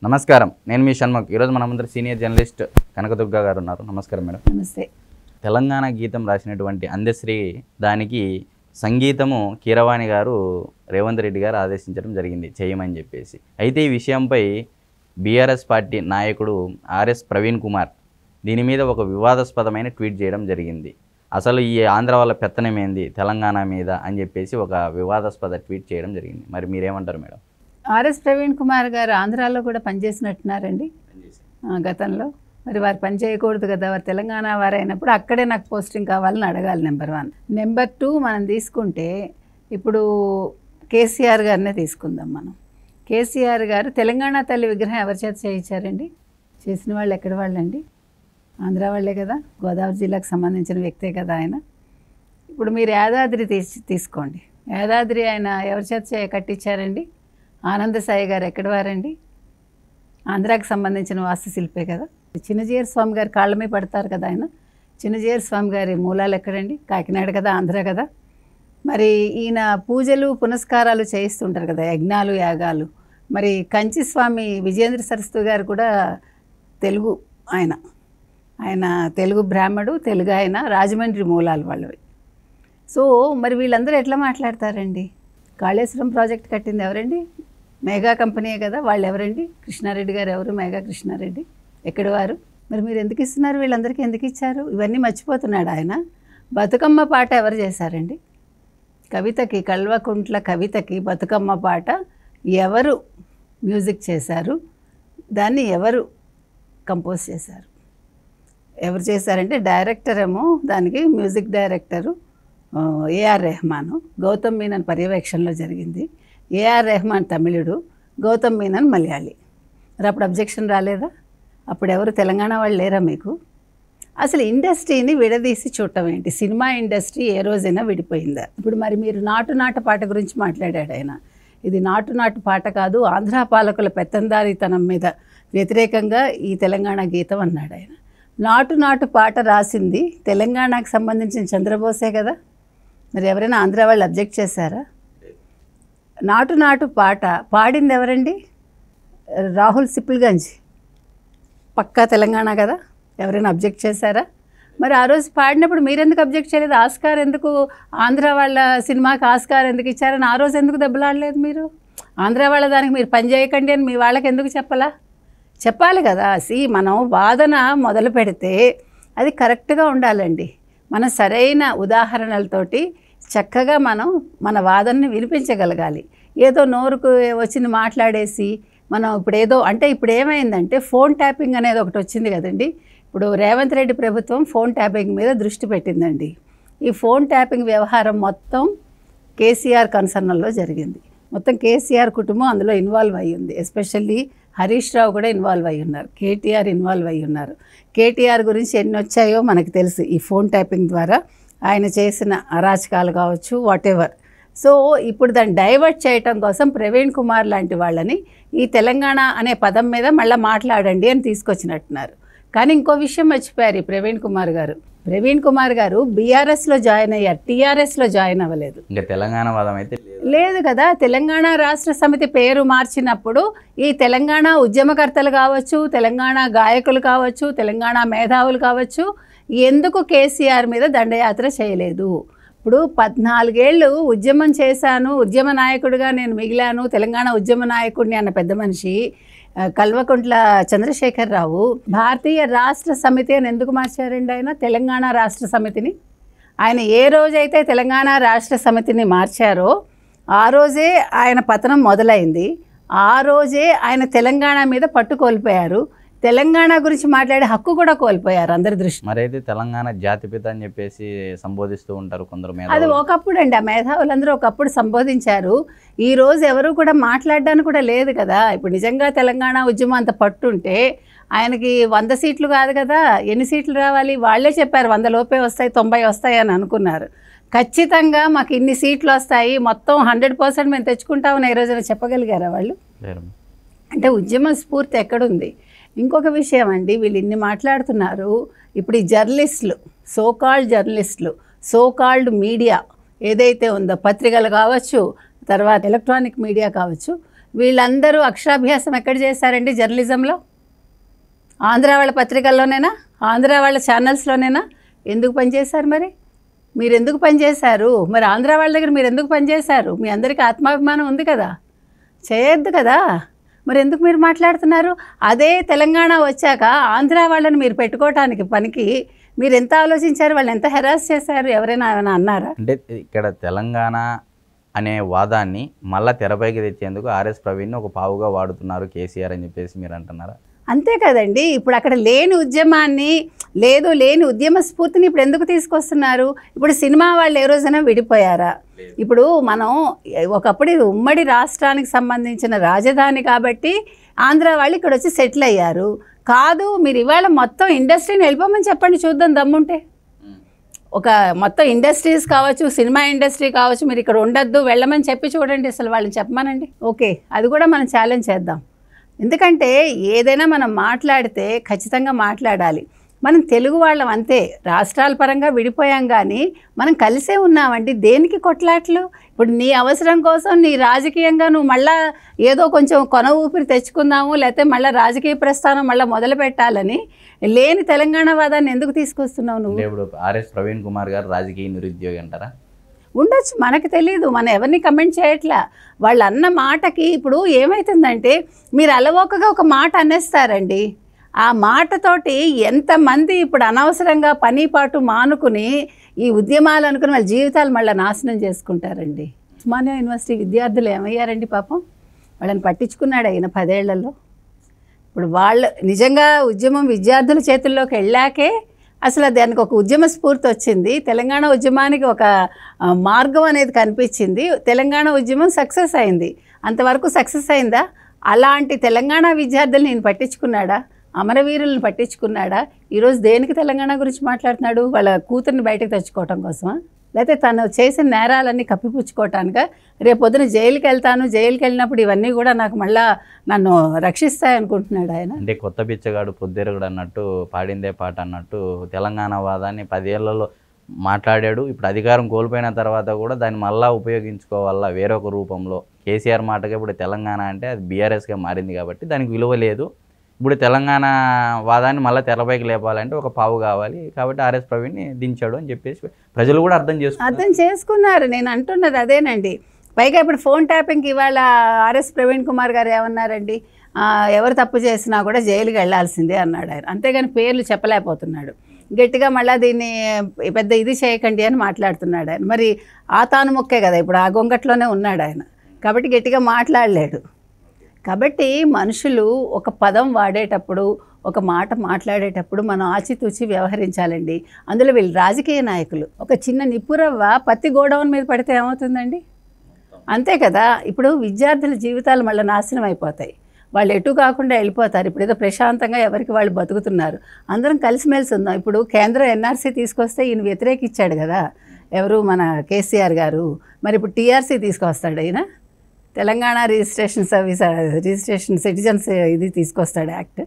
నమస్కారం, నేను మీ షణ్ముఖ్. ఈరోజు మన ముందర సీనియర్ జర్నలిస్ట్ కనకదుర్గ గారు ఉన్నారు. నమస్కారం మేడం. నమస్తే. తెలంగాణ గీతం రాసినటువంటి అందశ్రీ దానికి సంగీతము కీరవాణి గారు రేవంత్ రెడ్డి గారు ఆదేశించడం జరిగింది చేయమని చెప్పేసి. అయితే ఈ విషయంపై బీఆర్ఎస్ పార్టీ నాయకుడు ఆర్ఎస్ ప్రవీణ్ కుమార్ దీని మీద ఒక వివాదాస్పదమైన ట్వీట్ చేయడం జరిగింది. అసలు ఈ ఆంధ్ర వాళ్ళ పెత్తనం ఏంది తెలంగాణ మీద అని చెప్పేసి ఒక వివాదాస్పద ట్వీట్ చేయడం జరిగింది. మరి మీరేమంటారు మేడం? ఆర్ఎస్ ప్రవీణ్ కుమార్ గారు ఆంధ్రాలో కూడా పనిచేసినట్టున్నారండి గతంలో. మరి వారు పని చేయకూడదు కదా, వారు తెలంగాణ వారు అయినప్పుడు అక్కడే నాకు పోస్టింగ్ కావాలని అడగాలి. నెంబర్ 1. నెంబర్ 2, మనం తీసుకుంటే ఇప్పుడు కేసీఆర్ గారినే తీసుకుందాం మనం. కేసీఆర్ గారు తెలంగాణ తల్లి విగ్రహం ఎవరి చేత చేయించారండి? చేసిన వాళ్ళు ఎక్కడి వాళ్ళండి? ఆంధ్ర వాళ్ళే కదా, గోదావరి జిల్లాకు సంబంధించిన వ్యక్తే కదా ఆయన. ఇప్పుడు మీరు యాదాద్రి తీసుకోండి. యాదాద్రి ఆయన ఎవరి చేత కట్టించారండి? ఆనందసాయి గారు ఎక్కడి వారండి? ఆంధ్రాకి సంబంధించిన వాస్తుశిల్పే కదా. చిన్నజీయర్ స్వామి గారి కాళ్ళ మీద పడతారు కదా ఆయన. చిన్నజీయర్ స్వామి గారి మూలాలు ఎక్కడండి? కాకినాడ కదా, ఆంధ్ర కదా. మరి ఈయన పూజలు పునస్కారాలు చేయిస్తుంటారు కదా, యజ్ఞాలు యాగాలు. మరి కంచి స్వామి విజయేంద్ర సరస్వతి గారు కూడా తెలుగు ఆయన తెలుగు బ్రాహ్మడు, తెలుగు ఆయన, రాజమండ్రి మూలాలు వాళ్ళవి. సో మరి వీళ్ళందరూ ఎట్లా మాట్లాడతారండి? కాళేశ్వరం ప్రాజెక్ట్ కట్టింది ఎవరండి? మెగా కంపెనీయే కదా. వాళ్ళు ఎవరండి? కృష్ణారెడ్డి గారు ఎవరు? మెగా కృష్ణారెడ్డి ఎక్కడి వారు? మరి మీరు ఎందుకు ఇస్తున్నారు? వీళ్ళందరికీ ఎందుకు ఇచ్చారు? ఇవన్నీ మర్చిపోతున్నాడు ఆయన. బతుకమ్మ పాట ఎవరు చేశారండి? కవితకి, కల్వకుంట్ల కవితకి బతుకమ్మ పాట ఎవరు మ్యూజిక్ చేశారు? దాన్ని ఎవరు కంపోజ్ చేశారు? ఎవరు చేశారంటే డైరెక్టర్ ఏమో, దానికి music director A R Rahman, Gautham Menon పర్యవేక్షణలో జరిగింది. ఏఆర్ రెహమాన్ తమిళుడు, గౌతమ్ మీనన్ మలయాళీ. మరి అప్పుడు అబ్జెక్షన్ రాలేదా? అప్పుడు ఎవరు తెలంగాణ వాళ్ళు లేరా మీకు? అసలు ఇండస్ట్రీని విడదీసి చూడటం ఏంటి? సినిమా ఇండస్ట్రీ ఏ రోజైనా విడిపోయిందా? ఇప్పుడు మరి మీరు నాటు పాట గురించి మాట్లాడాడు ఆయన. ఇది నాటు పాట కాదు, ఆంధ్ర పాలకుల పెత్తందారీతనం మీద వ్యతిరేకంగా ఈ తెలంగాణ గీతం అన్నాడు ఆయన. నాటు పాట రాసింది తెలంగాణకు సంబంధించిన చంద్రబోసే కదా. మరి ఎవరైనా ఆంధ్ర వాళ్ళు అబ్జెక్ట్ చేశారా? నాటు పాట పాడింది ఎవరండి? రాహుల్ సిప్ల్గంజ్, పక్కా తెలంగాణ కదా. ఎవరైనా అబ్జెక్ట్ చేశారా? మరి ఆ రోజు పాడినప్పుడు మీరెందుకు అబ్జెక్ట్ చేయలేదు? ఆస్కార్ ఎందుకు, ఆంధ్ర వాళ్ళ సినిమాకి ఆస్కార్ ఎందుకు ఇచ్చారని ఆ రోజు ఎందుకు దెబ్బలాడలేదు మీరు? ఆంధ్ర వాళ్ళ దానికి మీరు పని చేయకండి అని మీ వాళ్ళకి ఎందుకు చెప్పాలి కదా. మనం వాదన మొదలు పెడితే అది కరెక్ట్గా ఉండాలండి. మన సరైన ఉదాహరణలతోటి చక్కగా మనం మన వాదనని వినిపించగలగాలి. ఏదో నోరుకు వచ్చింది మాట్లాడేసి మనం ఇప్పుడు ఏమైందంటే ఫోన్ ట్యాపింగ్ అనేది ఒకటి వచ్చింది కదండి. ఇప్పుడు రేవంత్ రెడ్డి ప్రభుత్వం ఫోన్ ట్యాపింగ్ మీద దృష్టి పెట్టిందండి. ఈ ఫోన్ ట్యాపింగ్ వ్యవహారం మొత్తం కేసీఆర్ కన్సర్న్లో జరిగింది. మొత్తం కేసీఆర్ కుటుంబం అందులో ఇన్వాల్వ్ అయ్యింది. ఎస్పెషల్లీ హరీష్ రావు కూడా ఇన్వాల్వ్ అయ్యి ఉన్నారు, కేటీఆర్ ఇన్వాల్వ్ అయ్యి ఉన్నారు. కేటీఆర్ గురించి ఎన్ని వచ్చాయో మనకు తెలుసు. ఈ ఫోన్ ట్యాపింగ్ ద్వారా ఆయన చేసిన అరాచకాలు కావచ్చు, వాటెవర్. సో ఇప్పుడు దాన్ని డైవర్ట్ చేయటం కోసం ప్రవీణ్ కుమార్ లాంటి వాళ్ళని ఈ తెలంగాణ అనే పదం మీద మళ్ళీ మాట్లాడండి అని తీసుకొచ్చినట్టున్నారు. కానీ ఇంకో విషయం మర్చిపోయారు ఈ ప్రవీణ్ కుమార్ గారు బీఆర్ఎస్లో జాయిన్ అయ్యారు, టీఆర్ఎస్లో జాయిన్ అవ్వలేదు. ఇంకా తెలంగాణ వాదం అయితే లేదు కదా. తెలంగాణ రాష్ట్ర సమితి పేరు మార్చినప్పుడు ఈ తెలంగాణ ఉద్యమకర్తలు కావచ్చు, తెలంగాణ గాయకులు కావచ్చు, తెలంగాణ మేధావులు కావచ్చు, ఎందుకు కేసీఆర్ మీద దండయాత్ర చేయలేదు? ఇప్పుడు 14 ఏళ్ళు ఉద్యమం చేశాను, ఉద్యమ నాయకుడిగా నేను మిగిలాను, తెలంగాణ ఉద్యమ నాయకుడిని అన్న పెద్ద మనిషి కల్వకుంట్ల చంద్రశేఖరరావు భారతీయ రాష్ట్ర సమితి అని ఎందుకు మార్చారండి? ఆయన తెలంగాణ రాష్ట్ర సమితిని, ఆయన ఏ రోజైతే తెలంగాణ రాష్ట్ర సమితిని మార్చారో ఆ రోజే ఆయన పతనం మొదలైంది. ఆ రోజే ఆయన తెలంగాణ మీద పట్టు కోల్పోయారు. తెలంగాణ గురించి మాట్లాడే హక్కు కూడా కోల్పోయారు అందరి దృష్టి. మరైతే తెలంగాణ జాతిపిత అని చెప్పేసి సంబోధిస్తూ ఉంటారు కొందరు. అది ఒకప్పుడు అండి, ఆ మేధావులందరూ ఒకప్పుడు సంబోధించారు. ఈ రోజు ఎవరు కూడా మాట్లాడడానికి కూడా లేదు కదా. ఇప్పుడు నిజంగా తెలంగాణ ఉద్యమం అంత పట్టుంటే ఆయనకి 100 సీట్లు కాదు కదా, ఎన్ని సీట్లు రావాలి? వాళ్ళే చెప్పారు 100 లోపే వస్తాయి, 90 వస్తాయి అని అనుకున్నారు. ఖచ్చితంగా మాకు ఇన్ని సీట్లు వస్తాయి, మొత్తం 100% మేము తెచ్చుకుంటామని ఈ రోజున చెప్పగలిగారా వాళ్ళు? అంటే ఉద్యమ స్ఫూర్తి ఎక్కడుంది? ఇంకొక విషయం అండి, వీళ్ళు ఇన్ని మాట్లాడుతున్నారు. ఇప్పుడు ఈ జర్నలిస్టులు, సోకాల్డ్ మీడియా ఏదైతే ఉందో, పత్రికలు కావచ్చు, తర్వాత ఎలక్ట్రానిక్ మీడియా కావచ్చు, వీళ్ళందరూ అక్షరాభ్యాసం ఎక్కడ చేశారండి జర్నలిజంలో? ఆంధ్ర వాళ్ళ పత్రికల్లోనేనా? ఆంధ్ర వాళ్ళ ఛానల్స్లోనేనా? ఎందుకు పనిచేశారు మరి? మీరు ఎందుకు పనిచేశారు మరి? ఆంధ్ర వాళ్ళ దగ్గర మీరు ఎందుకు పనిచేశారు? మీ అందరికీ ఆత్మాభిమానం ఉంది కదా, చేయొద్దు కదా, మరి ఎందుకు మీరు మాట్లాడుతున్నారు? అదే తెలంగాణ వచ్చాక ఆంధ్ర వాళ్ళని మీరు పెట్టుకోవటానికి పనికి మీరు ఎంత ఆలోచించారు? వాళ్ళు ఎంత హెరాస్ చేశారు? ఎవరైనా ఏమైనా అన్నారా? అంటే ఇక్కడ తెలంగాణ అనే వాదాన్ని మళ్ళీ తెరపైకి తెచ్చేందుకు ఆర్ఎస్ ప్రవీణ్ని ఒక పావుగా వాడుతున్నారు కేసీఆర్ అని చెప్పేసి మీరు అంటున్నారా? అంతే కదండి. ఇప్పుడు అక్కడ లేని ఉద్యమాన్ని లేని ఉద్యమ స్ఫూర్తిని ఇప్పుడు ఎందుకు తీసుకొస్తున్నారు? ఇప్పుడు సినిమా వాళ్ళు ఏ రోజైనా విడిపోయారా? ఇప్పుడు మనం ఒకప్పుడు ఇది ఉమ్మడి రాష్ట్రానికి సంబంధించిన రాజధాని కాబట్టి ఆంధ్ర వాళ్ళు ఇక్కడ వచ్చి సెటిల్ అయ్యారు. కాదు, మీరు ఇవాళ మొత్తం ఇండస్ట్రీని వెళ్ళిపోమని చెప్పండి చూద్దాం దమ్ముంటే. ఒక మొత్తం ఇండస్ట్రీస్ కావచ్చు, సినిమా ఇండస్ట్రీ కావచ్చు, మీరు ఇక్కడ ఉండొద్దు వెళ్ళమని చెప్పి చూడండి, అసలు వాళ్ళని చెప్పమనండి. ఓకే, అది కూడా మనం ఛాలెంజ్ చేద్దాం. ఎందుకంటే ఏదైనా మనం మాట్లాడితే ఖచ్చితంగా మాట్లాడాలి. మనం తెలుగు వాళ్ళం అంతే, రాష్ట్రాల పరంగా విడిపోయాం కానీ మనం కలిసే ఉన్నామండి. దేనికి కొట్లాట్లు? ఇప్పుడు నీ అవసరం కోసం నీ రాజకీయంగా నువ్వు మళ్ళా ఏదో కొంచెం కొన ఊపిరి తెచ్చుకుందాము, లేకపోతే మళ్ళీ రాజకీయ ప్రస్థానం మళ్ళీ మొదలు పెట్టాలని లేని తెలంగాణ వాదాన్ని ఎందుకు తీసుకొస్తున్నావు నువ్వు? ఇప్పుడు ఆర్ఎస్ ప్రవీణ్ కుమార్ గారు రాజకీయ నిరుద్యోగి అంటారా? ఉండొచ్చు, మనకు తెలీదు, మనం ఎవరిని కమెంట్ చేయట్లా. వాళ్ళు అన్న మాటకి ఇప్పుడు ఏమవుతుందంటే మీరు అలవోకగా ఒక మాట అనేస్తారండి. ఆ మాటతోటి ఎంతమంది ఇప్పుడు అనవసరంగా పనిపాటు మానుకుని ఈ ఉద్యమాలు అనుకుని వాళ్ళ జీవితాలు మళ్ళీ నాశనం చేసుకుంటారండి. ఉస్మానియా యూనివర్సిటీ విద్యార్థులు ఏమయ్యారండి పాపం? వాళ్ళని పట్టించుకున్నాడు ఆయన 10 ఏళ్లలో. ఇప్పుడు వాళ్ళు నిజంగా ఉద్యమం విద్యార్థుల చేతుల్లోకి వెళ్ళాకే అసలు దానికి ఒక ఉద్యమ స్ఫూర్తి వచ్చింది. తెలంగాణ ఉద్యమానికి ఒక మార్గం అనేది కనిపించింది. తెలంగాణ ఉద్యమం సక్సెస్ అయింది. అంతవరకు సక్సెస్ అయిందా? అలాంటి తెలంగాణ విద్యార్థులు నేను పట్టించుకున్నాడా? అమరవీరులను పట్టించుకున్నాడా? ఈరోజు దేనికి తెలంగాణ గురించి మాట్లాడుతున్నాడు? వాళ్ళ కూతుర్ని బయటకు తెచ్చుకోవటం కోసమా? లేకపోతే తను చేసిన నేరాలన్నీ కప్పిపుచ్చుకోవటానిక? రేపొద్దున జైలుకి వెళ్తాను, జైలుకి వెళ్ళినప్పుడు ఇవన్నీ కూడా నాకు మళ్ళా నన్ను రక్షిస్తాయనుకుంటున్నాడు ఆయన. అంటే కొత్త బిచ్చగాడు పొద్దురుగుడు అన్నట్టు, పాడిందే పాట అన్నట్టు తెలంగాణ వాదాన్ని 10 ఏళ్లలో మాట్లాడాడు. ఇప్పుడు అధికారం కోల్పోయిన తర్వాత కూడా దాన్ని మళ్ళీ ఉపయోగించుకోవాలా వేరొక రూపంలో. కేసీఆర్ మాటగా ఇప్పుడు తెలంగాణ అంటే అది బీఆర్ఎస్గా మారింది కాబట్టి దానికి విలువ లేదు. ఇప్పుడు తెలంగాణ వాదాన్ని మళ్ళీ తెరపైకి లేపాలంటే ఒక పావు కావాలి కాబట్టి ఆర్ఎస్ ప్రవీణ్ని దించాడు అని చెప్పేసి ప్రజలు కూడా అర్థం చేసుకున్నారు. నేను అంటున్నది అదేనండి. పైగా ఇప్పుడు ఫోన్ ట్యాపింగ్కి ఇవాళ ఆర్ఎస్ ప్రవీణ్ కుమార్ గారు ఏమన్నారండి? ఎవరు తప్పు చేసినా కూడా జైలుకి వెళ్లాల్సిందే అన్నాడు ఆయన. అంతేగాని పేర్లు చెప్పలేకపోతున్నాడు. గట్టిగా మళ్ళీ దీన్ని పెద్ద ఇది చేయకండి అని మాట్లాడుతున్నాడు ఆయన. మరి తాను మొక్కే కదా, ఇప్పుడు ఆ గొంగట్లోనే ఉన్నాడు ఆయన కాబట్టి గట్టిగా మాట్లాడలేడు. కాబట్టి మనుషులు ఒక పదం వాడేటప్పుడు, ఒక మాట మాట్లాడేటప్పుడు మనం ఆచితూచి వ్యవహరించాలండి. అందులో వీళ్ళు రాజకీయ నాయకులు ఒక చిన్న నిప్పురవ్వ పత్తి గోడౌన్ మీద పడితే ఏమవుతుందండి? అంతే కదా. ఇప్పుడు విద్యార్థుల జీవితాలు మళ్ళీ నాశనం అయిపోతాయి. వాళ్ళు ఎటు కాకుండా వెళ్ళిపోతారు. ఇప్పుడు ఏదో ప్రశాంతంగా ఎవరికి వాళ్ళు బతుకుతున్నారు. అందరం కలిసిమెలిసి ఉందాం. ఇప్పుడు కేంద్రం ఎన్ఆర్సీ తీసుకొస్తే ఈయన వ్యతిరేకించాడు కదా ఎవరు? మన కేసీఆర్ గారు. మరి ఇప్పుడు టీఆర్సీ తీసుకొస్తాడు ఈయన, తెలంగాణ రిజిస్ట్రేషన్ సిటిజన్స్ ఇది తీసుకొస్తాడు యాక్ట్.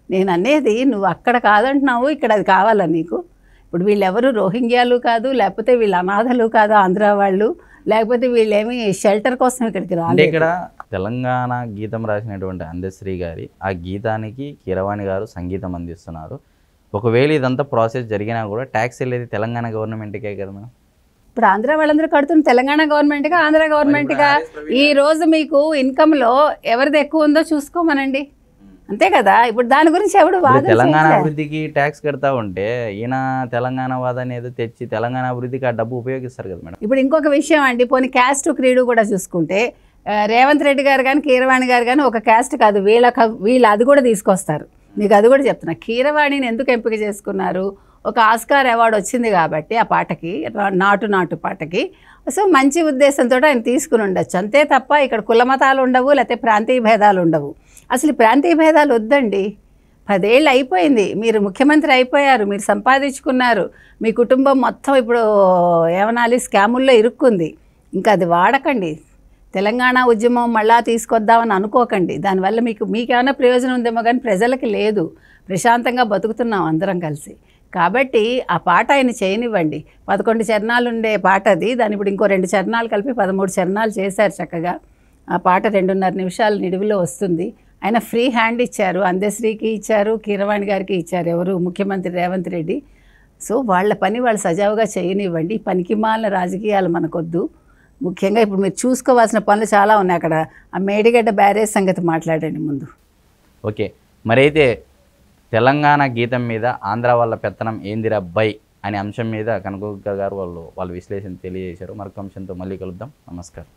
నేను అనేది నువ్వు అక్కడ కాదంటున్నావు, ఇక్కడ అది కావాలా నీకు? ఇప్పుడు వీళ్ళెవరు రోహింగ్యాలు కాదు, లేకపోతే వీళ్ళు అనాథలు కాదు ఆంధ్ర వాళ్ళు, లేకపోతే వీళ్ళేమి షెల్టర్ కోసం ఇక్కడికి రాలేదు. ఇక్కడ తెలంగాణ గీతం రాసినటువంటి అందశ్రీ గారి ఆ గీతానికి కీరవాణి గారు సంగీతం అందిస్తున్నారు. ఒకవేళ ఇదంతా ప్రాసెస్ జరిగినా కూడా ట్యాక్స్ వెళ్ళేది తెలంగాణ గవర్నమెంట్కే కదా మేడం. ఇప్పుడు ఆంధ్ర వాళ్ళందరూ కడుతున్న తెలంగాణ గవర్నమెంట్గా ఆంధ్ర గవర్నమెంట్గా. ఈ రోజు మీకు ఇన్కంలో ఎవరిది ఎక్కువ ఉందో చూసుకోమనండి, అంతే కదా. ఇప్పుడు దాని గురించి ఎవడు వాదన తెలంగాణ అభివృద్ధికి ట్యాక్స్ కడతా ఉంటే ఈయన తెలంగాణ వాదాన్ని ఏదో తెచ్చి తెలంగాణ అభివృద్ధికి ఆ డబ్బు ఉపయోగిస్తారు కదా మేడం. ఇప్పుడు ఇంకొక విషయం అండి, పోనీ క్యాస్ట్ క్రీడు కూడా చూసుకుంటే రేవంత్ రెడ్డి గారు కానీ కీరవాణి గారు కానీ ఒక క్యాస్ట్ కాదు, వీళ్ళు అది కూడా తీసుకొస్తారు. మీకు అది కూడా చెప్తున్నా. కీరవాణిని ఎందుకు ఎంపిక చేసుకున్నారు? ఒక ఆస్కార్ అవార్డు వచ్చింది కాబట్టి ఆ పాటకి, నాటు పాటకి. సో మంచి ఉద్దేశంతో ఆయన తీసుకుని ఉండొచ్చు, అంతే తప్ప ఇక్కడ కులమతాలు ఉండవు, లేకపోతే ప్రాంతీయ భేదాలు ఉండవు. అసలు ప్రాంతీయ భేదాలు వద్దండి. 10 ఏళ్ళు అయిపోయింది, మీరు ముఖ్యమంత్రి అయిపోయారు, మీరు సంపాదించుకున్నారు, మీ కుటుంబం మొత్తం ఇప్పుడు ఏమనాలి స్కాముల్లో ఇరుక్కుంది. ఇంకా అది వాడకండి. తెలంగాణ ఉద్యమం మళ్ళా తీసుకొద్దామని అనుకోకండి. దానివల్ల మీకేమైనా ప్రయోజనం ఉందేమో కానీ ప్రజలకి లేదు. ప్రశాంతంగా బతుకుతున్నాం అందరం కలిసి. కాబట్టి ఆ పాట ఆయన చేయనివ్వండి. 11 చరణాలు ఉండే పాట అది, దాని ఇప్పుడు ఇంకో 2 చరణాలు కలిపి 13 చరణాలు చేశారు చక్కగా. ఆ పాట 2.5 నిమిషాలు నిడివిలో వస్తుంది. ఆయన ఫ్రీ హ్యాండ్ ఇచ్చారు, అందశ్రీకి ఇచ్చారు, కీరవాణి గారికి ఇచ్చారు, ఎవరు ముఖ్యమంత్రి రేవంత్ రెడ్డి. సో వాళ్ళ పని వాళ్ళు సజావుగా చేయనివ్వండి. పనికిమాలిన రాజకీయాలు మనకొద్దు. ముఖ్యంగా ఇప్పుడు మీరు చూసుకోవాల్సిన పనులు చాలా ఉన్నాయి. అక్కడ ఆ మేడిగడ్డ బ్యారేజ్ సంగతి మాట్లాడండి ముందు. ఓకే, మరైతే తెలంగాణ గీతం మీద ఆంధ్ర వాళ్ళ పెత్తనం ఏందిరా బై అనే అంశం మీద కనకదుర్గ గారు వాళ్ళ విశ్లేషణ తెలియజేశారు. మరొక అంశంతో మళ్ళీ కలుద్దాం. నమస్కారం.